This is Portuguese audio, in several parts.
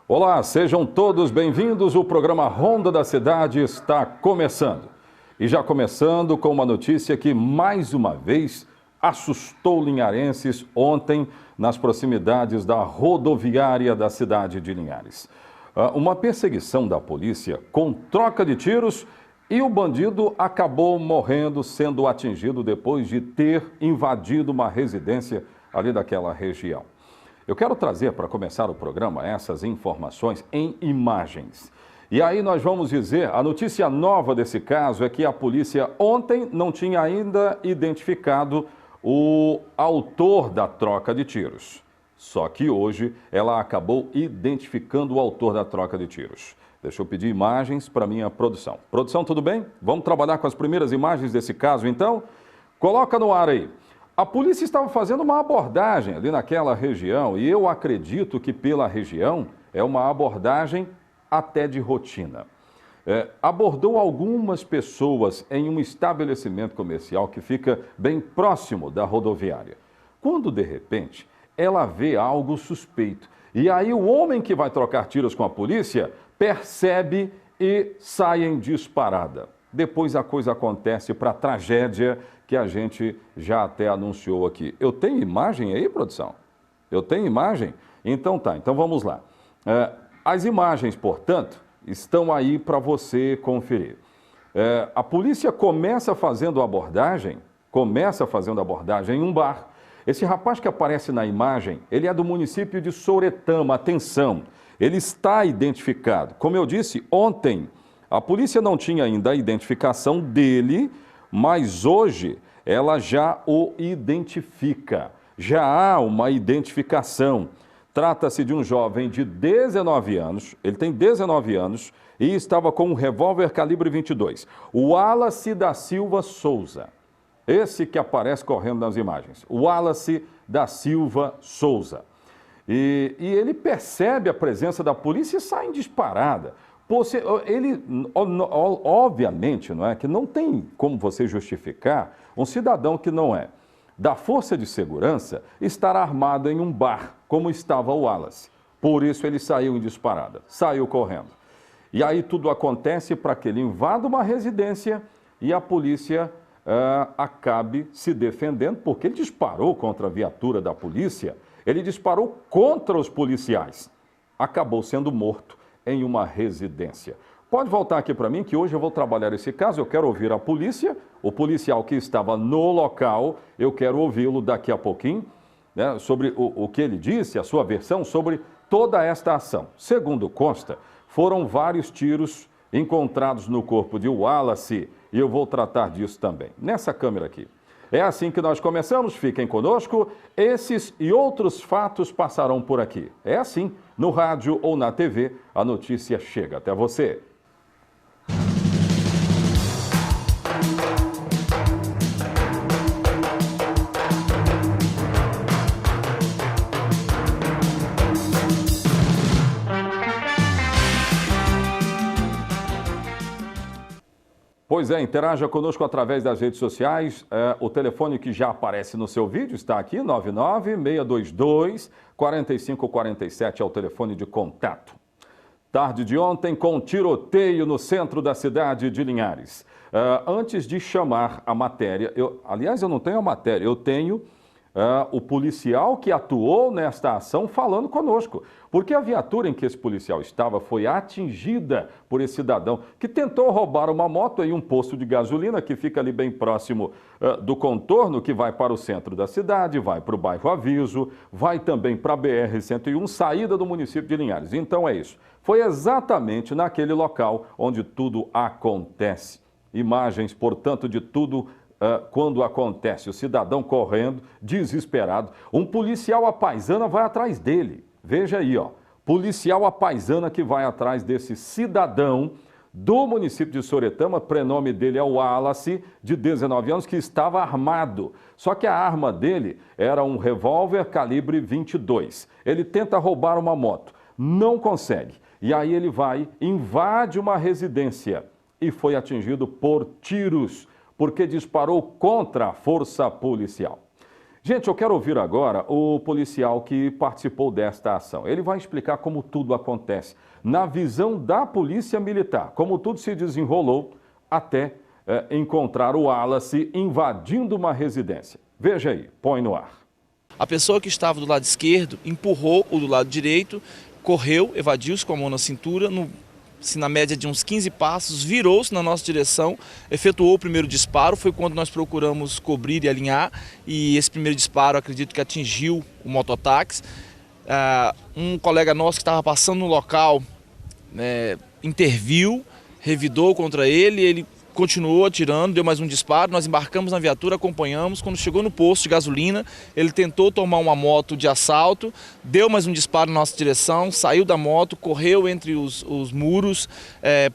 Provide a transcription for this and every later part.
Olá, sejam todos bem-vindos. O programa Ronda da Cidade está começando. E já começando com uma notícia que, mais uma vez, assustou linharenses ontem nas proximidades da rodoviária da cidade de Linhares. Uma perseguição da polícia com troca de tiros e o bandido acabou morrendo, sendo atingido depois de ter invadido uma residência ali daquela região. Eu quero trazer para começar o programa essas informações em imagens. E aí nós vamos dizer, a notícia nova desse caso é que a polícia ontem não tinha ainda identificado o autor da troca de tiros. Só que hoje ela acabou identificando o autor da troca de tiros. Deixa eu pedir imagens para minha produção. Produção, tudo bem? Vamos trabalhar com as primeiras imagens desse caso, então? Coloca no ar aí. A polícia estava fazendo uma abordagem ali naquela região e eu acredito que pela região é uma abordagem até de rotina. Abordou algumas pessoas em um estabelecimento comercial que fica bem próximo da rodoviária. Quando, de repente, ela vê algo suspeito. E aí o homem que vai trocar tiros com a polícia percebe e sai em disparada. Depois a coisa acontece para a tragédia que a gente já até anunciou aqui. Eu tenho imagem aí, produção? Eu tenho imagem? Então tá, então vamos lá. As imagens, portanto, estão aí para você conferir. A polícia começa fazendo abordagem em um bar. Esse rapaz que aparece na imagem, ele é do município de Soretama. Atenção, ele está identificado. Como eu disse ontem, a polícia não tinha ainda a identificação dele, mas hoje ela já o identifica. Já há uma identificação. Trata-se de um jovem de 19 anos, ele tem 19 anos e estava com um revólver calibre 22. O Wallace da Silva Souza, esse que aparece correndo nas imagens. O Wallace da Silva Souza. E ele percebe a presença da polícia e sai em disparada. Ele, obviamente, não é, que não tem como você justificar um cidadão que não é da força de segurança estar armado em um bar, como estava o Wallace. Por isso ele saiu em disparada, saiu correndo. E aí tudo acontece para que ele invada uma residência e a polícia acabe se defendendo, porque ele disparou contra a viatura da polícia, ele disparou contra os policiais. Acabou sendo morto em uma residência. Pode voltar aqui para mim que hoje eu vou trabalhar esse caso, eu quero ouvir a polícia, o policial que estava no local, eu quero ouvi-lo daqui a pouquinho, né, sobre o que ele disse, a sua versão sobre toda esta ação. Segundo consta, foram vários tiros encontrados no corpo de Wallace e eu vou tratar disso também. Nessa câmera aqui. É assim que nós começamos, fiquem conosco, esses e outros fatos passarão por aqui. É assim, no rádio ou na TV, a notícia chega até você. Pois é, interaja conosco através das redes sociais. O telefone que já aparece no seu vídeo está aqui, 99-622-4547 é o telefone de contato. Tarde de ontem, com tiroteio no centro da cidade de Linhares. Antes de chamar a matéria, aliás, eu não tenho a matéria, eu tenho o policial que atuou nesta ação falando conosco. Porque a viatura em que esse policial estava foi atingida por esse cidadão que tentou roubar uma moto em um posto de gasolina que fica ali bem próximo do contorno, que vai para o centro da cidade, vai para o bairro Aviso, vai também para a BR-101, saída do município de Linhares. Então é isso. Foi exatamente naquele local onde tudo acontece. Imagens, portanto, de tudo quando acontece. O cidadão correndo, desesperado. Um policial à paisana vai atrás dele. Veja aí, ó. Policial à paisana que vai atrás desse cidadão do município de Soretama, prenome dele é o Wallace, de 19 anos, que estava armado. Só que a arma dele era um revólver calibre 22. Ele tenta roubar uma moto, não consegue. E aí ele vai, invade uma residência e foi atingido por tiros, porque disparou contra a força policial. Gente, eu quero ouvir agora o policial que participou desta ação. Ele vai explicar como tudo acontece, na visão da Polícia Militar, como tudo se desenrolou até encontrar o Wallace invadindo uma residência. Veja aí, põe no ar. A pessoa que estava do lado esquerdo empurrou o do lado direito, correu, evadiu-se com a mão na cintura, na média de uns 15 passos, virou-se na nossa direção, efetuou o primeiro disparo, foi quando nós procuramos cobrir e alinhar, e esse primeiro disparo acredito que atingiu o mototáxi. Um colega nosso que estava passando no local interviu, revidou contra ele continuou atirando, deu mais um disparo, nós embarcamos na viatura, acompanhamos, quando chegou no posto de gasolina, ele tentou tomar uma moto de assalto, deu mais um disparo na nossa direção, saiu da moto, correu entre os muros,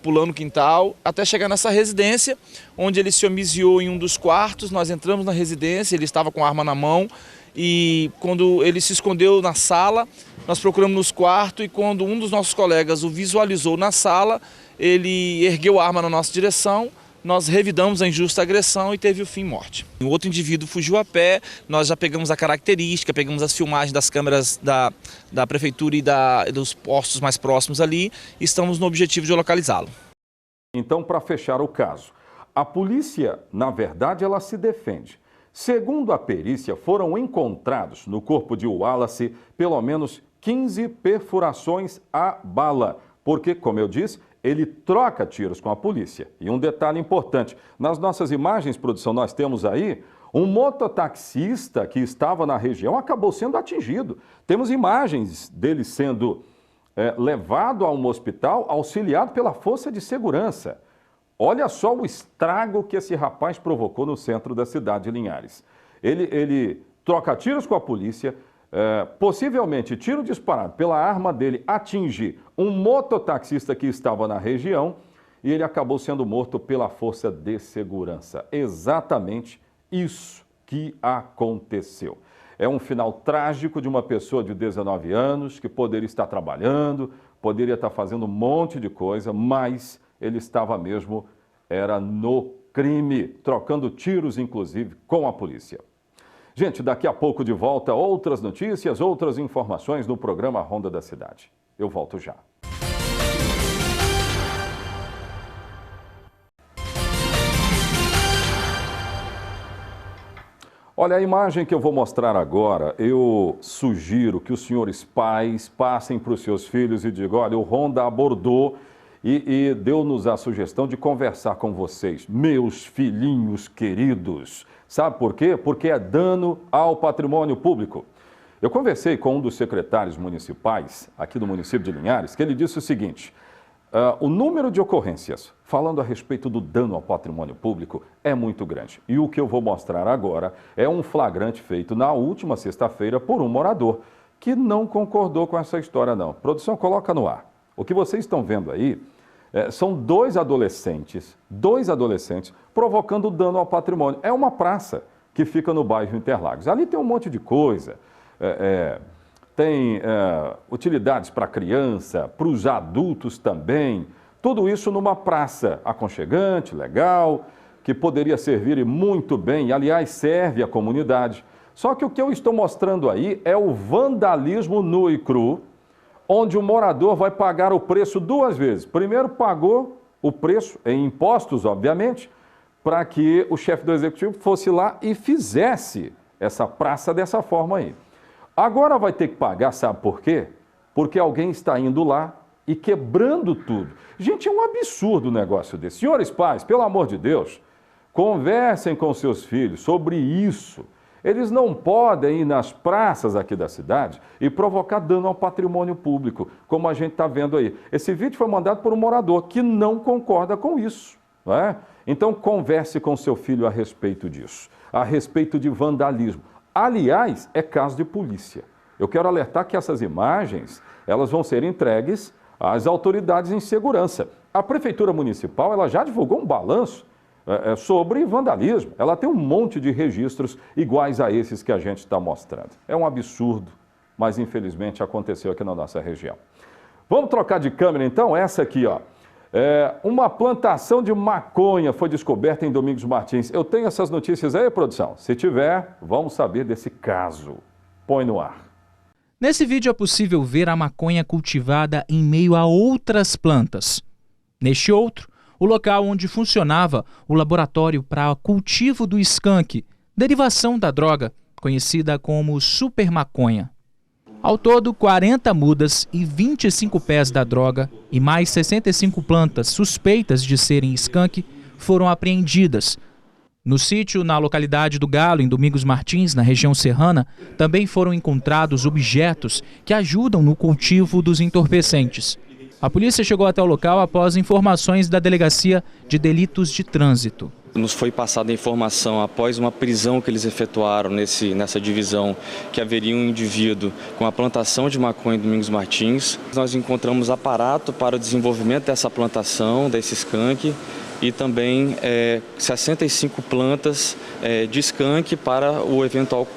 pulando o quintal, até chegar nessa residência, onde ele se homiziou em um dos quartos. Nós entramos na residência, ele estava com a arma na mão, e quando ele se escondeu na sala, nós procuramos nos quartos, e quando um dos nossos colegas o visualizou na sala, ele ergueu a arma na nossa direção. Nós revidamos a injusta agressão e teve o fim morte. O outro indivíduo fugiu a pé, nós já pegamos a característica, pegamos as filmagens das câmeras da prefeitura e dos postos mais próximos ali, e estamos no objetivo de localizá-lo. Então, para fechar o caso, a polícia, na verdade, ela se defende. Segundo a perícia, foram encontrados no corpo de Wallace pelo menos 15 perfurações a bala, porque, como eu disse, ele troca tiros com a polícia. E um detalhe importante, nas nossas imagens, produção, nós temos aí um mototaxista que estava na região acabou sendo atingido. Temos imagens dele sendo levado a um hospital, auxiliado pela força de segurança. Olha só o estrago que esse rapaz provocou no centro da cidade de Linhares. Ele troca tiros com a polícia, possivelmente tiro disparado pela arma dele atinge um mototaxista que estava na região e ele acabou sendo morto pela força de segurança. Exatamente isso que aconteceu. É um final trágico de uma pessoa de 19 anos que poderia estar trabalhando, poderia estar fazendo um monte de coisa, mas ele estava mesmo, era no crime, trocando tiros inclusive com a polícia. Gente, daqui a pouco de volta, outras notícias, outras informações no programa Ronda da Cidade. Eu volto já. Olha, a imagem que eu vou mostrar agora, eu sugiro que os senhores pais passem para os seus filhos e digam, olha, o Ronda abordou e deu-nos a sugestão de conversar com vocês, meus filhinhos queridos. Sabe por quê? Porque é dano ao patrimônio público. Eu conversei com um dos secretários municipais aqui do município de Linhares, que ele disse o seguinte, o número de ocorrências falando a respeito do dano ao patrimônio público é muito grande. E o que eu vou mostrar agora é um flagrante feito na última sexta-feira por um morador que não concordou com essa história não. Produção, coloca no ar. O que vocês estão vendo aí são dois adolescentes provocando dano ao patrimônio. É uma praça que fica no bairro Interlagos. Ali tem um monte de coisa, tem utilidades para criança, para os adultos também. Tudo isso numa praça aconchegante, legal, que poderia servir muito bem, aliás, serve à comunidade. Só que o que eu estou mostrando aí é o vandalismo nu e cru, onde o morador vai pagar o preço duas vezes. Primeiro pagou o preço, em impostos, obviamente, para que o chefe do executivo fosse lá e fizesse essa praça dessa forma aí. Agora vai ter que pagar, sabe por quê? Porque alguém está indo lá e quebrando tudo. Gente, é um absurdo o negócio desse. Senhores pais, pelo amor de Deus, conversem com seus filhos sobre isso. Eles não podem ir nas praças aqui da cidade e provocar dano ao patrimônio público, como a gente está vendo aí. Esse vídeo foi mandado por um morador que não concorda com isso, não é? Então, converse com seu filho a respeito disso, a respeito de vandalismo. Aliás, é caso de polícia. Eu quero alertar que essas imagens, elas vão ser entregues às autoridades em segurança. A Prefeitura Municipal, ela já divulgou um balanço sobre vandalismo. Ela tem um monte de registros iguais a esses que a gente está mostrando. É um absurdo, mas infelizmente aconteceu aqui na nossa região. Vamos trocar de câmera então? Essa aqui, ó. Uma plantação de maconha foi descoberta em Domingos Martins. Eu tenho essas notícias aí, produção? Se tiver, vamos saber desse caso. Põe no ar. Nesse vídeo é possível ver a maconha cultivada em meio a outras plantas. Neste outro, o local onde funcionava o laboratório para cultivo do skunk, derivação da droga, conhecida como super maconha. Ao todo, 40 mudas e 25 pés da droga e mais 65 plantas suspeitas de serem skunk foram apreendidas. No sítio, na localidade do Galo, em Domingos Martins, na região serrana, também foram encontrados objetos que ajudam no cultivo dos entorpecentes. A polícia chegou até o local após informações da Delegacia de Delitos de Trânsito. Nos foi passada a informação após uma prisão que eles efetuaram nessa divisão que haveria um indivíduo com a plantação de maconha em Domingos Martins. Nós encontramos aparato para o desenvolvimento dessa plantação, desse skunk, e também 65 plantas de skunk para o eventual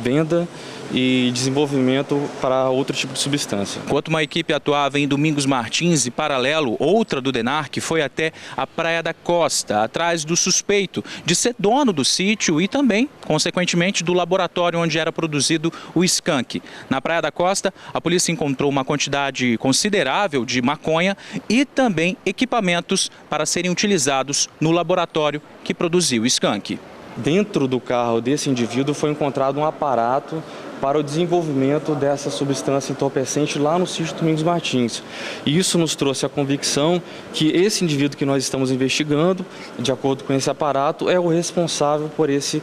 venda e desenvolvimento para outro tipo de substância. Enquanto uma equipe atuava em Domingos Martins e, paralelo, outra do DENARC foi até a Praia da Costa, atrás do suspeito de ser dono do sítio e também, consequentemente, do laboratório onde era produzido o skunk. Na Praia da Costa, a polícia encontrou uma quantidade considerável de maconha e também equipamentos para serem utilizados no laboratório que produziu o skunk. Dentro do carro desse indivíduo foi encontrado um aparato para o desenvolvimento dessa substância entorpecente lá no sítio Domingos Martins. E isso nos trouxe a convicção que esse indivíduo que nós estamos investigando, de acordo com esse aparato, é o responsável por esse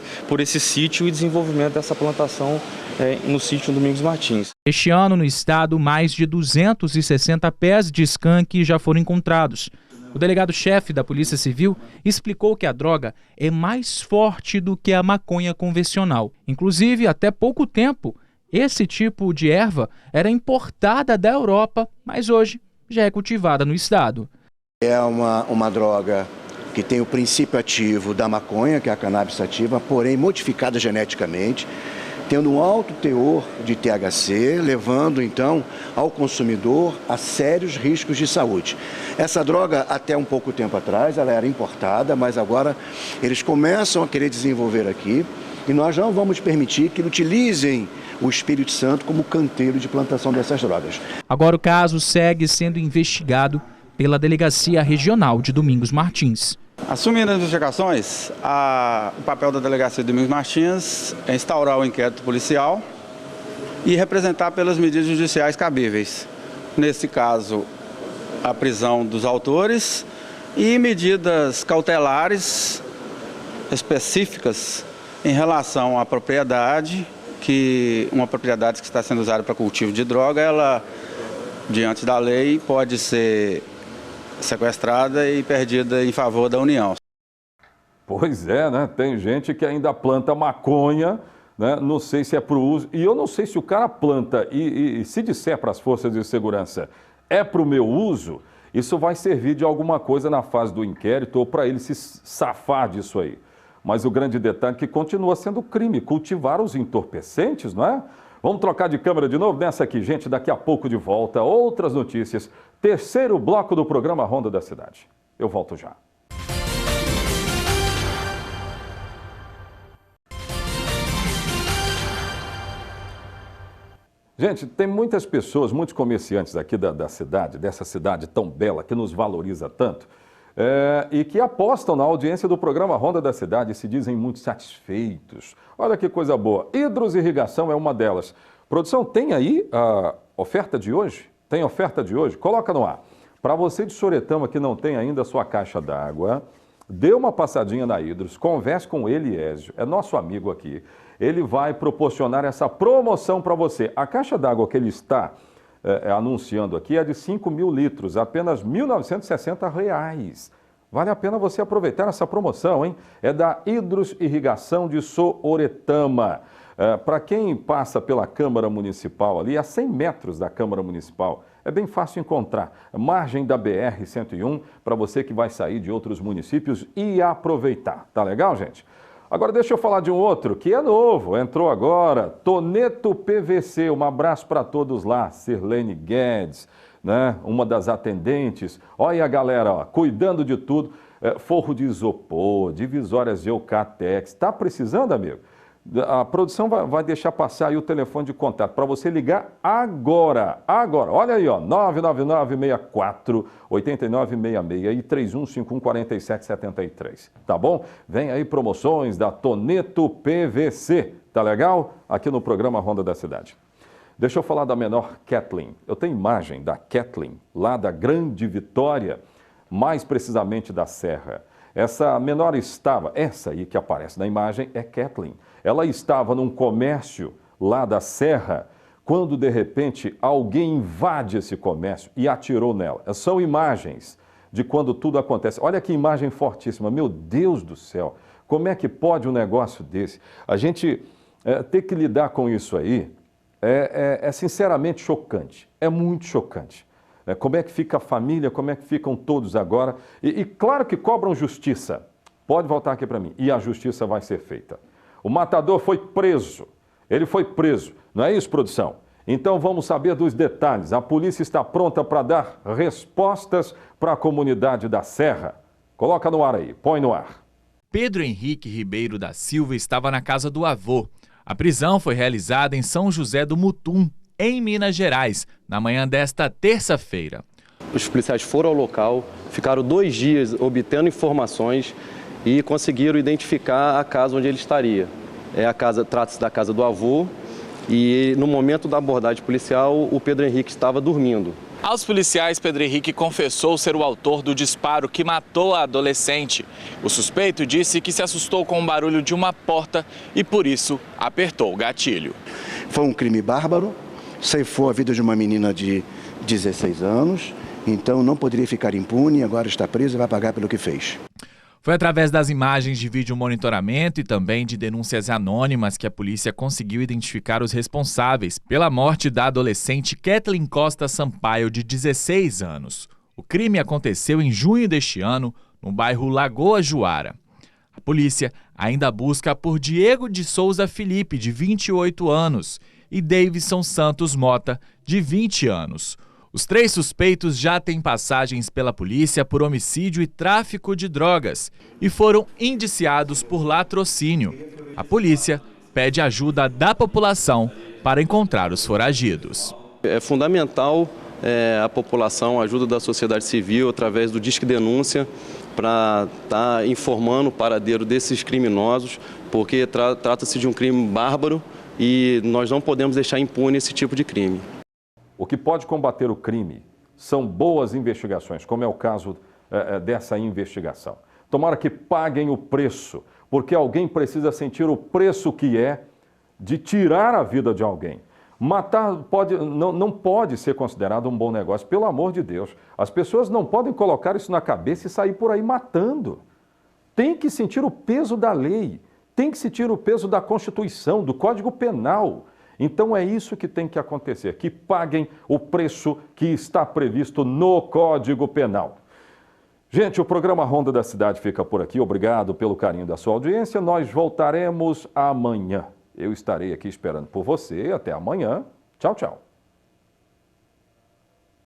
sítio e desenvolvimento dessa plantação no sítio Domingos Martins. Este ano, no estado, mais de 260 pés de skunk já foram encontrados. O delegado-chefe da Polícia Civil explicou que a droga é mais forte do que a maconha convencional. Inclusive, até pouco tempo, esse tipo de erva era importada da Europa, mas hoje já é cultivada no estado. É uma droga que tem o princípio ativo da maconha, que é a cannabis sativa, porém modificada geneticamente, tendo um alto teor de THC, levando então ao consumidor a sérios riscos de saúde. Essa droga, até um pouco tempo atrás, ela era importada, mas agora eles começam a querer desenvolver aqui e nós não vamos permitir que utilizem o Espírito Santo como canteiro de plantação dessas drogas. Agora o caso segue sendo investigado pela Delegacia Regional de Domingos Martins. Assumindo as investigações, o papel da Delegacia de Domingos Martins é instaurar o inquérito policial e representar pelas medidas judiciais cabíveis. Nesse caso, a prisão dos autores e medidas cautelares específicas em relação à propriedade, uma propriedade que está sendo usada para cultivo de droga, ela, diante da lei, pode ser sequestrada e perdida em favor da União. Pois é, né? Tem gente que ainda planta maconha, né? Não sei se é para o uso. E eu não sei se o cara planta e se disser para as forças de segurança é para o meu uso, isso vai servir de alguma coisa na fase do inquérito ou para ele se safar disso aí. Mas o grande detalhe é que continua sendo crime cultivar os entorpecentes, não é? Vamos trocar de câmera de novo? Nessa aqui, gente, daqui a pouco de volta. Outras notícias. Terceiro bloco do programa Ronda da Cidade. Eu volto já. Gente, tem muitas pessoas, muitos comerciantes aqui da cidade, dessa cidade tão bela, que nos valoriza tanto, e que apostam na audiência do programa Ronda da Cidade e se dizem muito satisfeitos. Olha que coisa boa. Hidros Irrigação é uma delas. Produção, tem aí a oferta de hoje? Tem oferta de hoje? Coloca no ar. Para você de Soretama que não tem ainda a sua caixa d'água, dê uma passadinha na Hidros, converse com o Eliésio, é nosso amigo aqui. Ele vai proporcionar essa promoção para você. A caixa d'água que ele está anunciando aqui é de 5.000 litros, apenas R$ 1.960. Vale a pena você aproveitar essa promoção, hein? É da Hidros Irrigação de Soretama. Para quem passa pela Câmara Municipal ali, a 100 metros da Câmara Municipal, é bem fácil encontrar. Margem da BR-101, para você que vai sair de outros municípios e aproveitar. Tá legal, gente? Agora deixa eu falar de um outro que é novo, entrou agora, Toneto PVC. Um abraço para todos lá, Sirlene Guedes, né? Uma das atendentes. Olha a galera, ó, cuidando de tudo. Forro de isopor, divisórias de Eucatex. Está precisando, amigo? A produção vai deixar passar aí o telefone de contato para você ligar agora. Agora, olha aí, ó, 999-64-8966 e 3151-4773, tá bom? Vem aí promoções da Toneto PVC, tá legal? Aqui no programa Ronda da Cidade. Deixa eu falar da menor Kathleen. Eu tenho imagem da Kathleen, lá da Grande Vitória, mais precisamente da Serra. Essa menor estava, essa aí que aparece na imagem é Kathleen. Ela estava num comércio lá da Serra, quando de repente alguém invade esse comércio e atirou nela. São imagens de quando tudo acontece. Olha que imagem fortíssima, meu Deus do céu, como é que pode um negócio desse? A gente ter que lidar com isso aí é sinceramente chocante, é muito chocante. Como é que fica a família, como é que ficam todos agora? E claro que cobram justiça. Pode voltar aqui para mim. E a justiça vai ser feita. O matador foi preso. Ele foi preso. Não é isso, produção? Então vamos saber dos detalhes. A polícia está pronta para dar respostas para a comunidade da Serra. Coloca no ar aí, põe no ar. Pedro Henrique Ribeiro da Silva estava na casa do avô. A prisão foi realizada em São José do Mutum, em Minas Gerais, na manhã desta terça-feira. Os policiais foram ao local, ficaram 2 dias obtendo informações e conseguiram identificar a casa onde ele estaria. Trata-se da casa do avô e no momento da abordagem policial o Pedro Henrique estava dormindo. Aos policiais, Pedro Henrique confessou ser o autor do disparo que matou a adolescente. O suspeito disse que se assustou com o barulho de uma porta e por isso apertou o gatilho. Foi um crime bárbaro. Ceifou a vida de uma menina de 16 anos, então não poderia ficar impune, agora está preso e vai pagar pelo que fez. Foi através das imagens de vídeo monitoramento e também de denúncias anônimas que a polícia conseguiu identificar os responsáveis pela morte da adolescente Kathleen Costa Sampaio, de 16 anos. O crime aconteceu em junho deste ano, no bairro Lagoa Juara. A polícia ainda busca por Diego de Souza Felipe, de 28 anos, e Davidson Santos Mota, de 20 anos. Os 3 suspeitos já têm passagens pela polícia por homicídio e tráfico de drogas e foram indiciados por latrocínio. A polícia pede ajuda da população para encontrar os foragidos. É fundamental a população, a ajuda da sociedade civil através do Disque Denúncia para estar informando o paradeiro desses criminosos, porque trata-se de um crime bárbaro e nós não podemos deixar impune esse tipo de crime. O que pode combater o crime são boas investigações, como é o caso dessa investigação. Tomara que paguem o preço, porque alguém precisa sentir o preço que é de tirar a vida de alguém. Matar não pode ser considerado um bom negócio, pelo amor de Deus. As pessoas não podem colocar isso na cabeça e sair por aí matando. Tem que sentir o peso da lei. Tem que sentir o peso da Constituição, do Código Penal. Então é isso que tem que acontecer, que paguem o preço que está previsto no Código Penal. Gente, o programa Ronda da Cidade fica por aqui. Obrigado pelo carinho da sua audiência. Nós voltaremos amanhã. Eu estarei aqui esperando por você. Até amanhã. Tchau, tchau.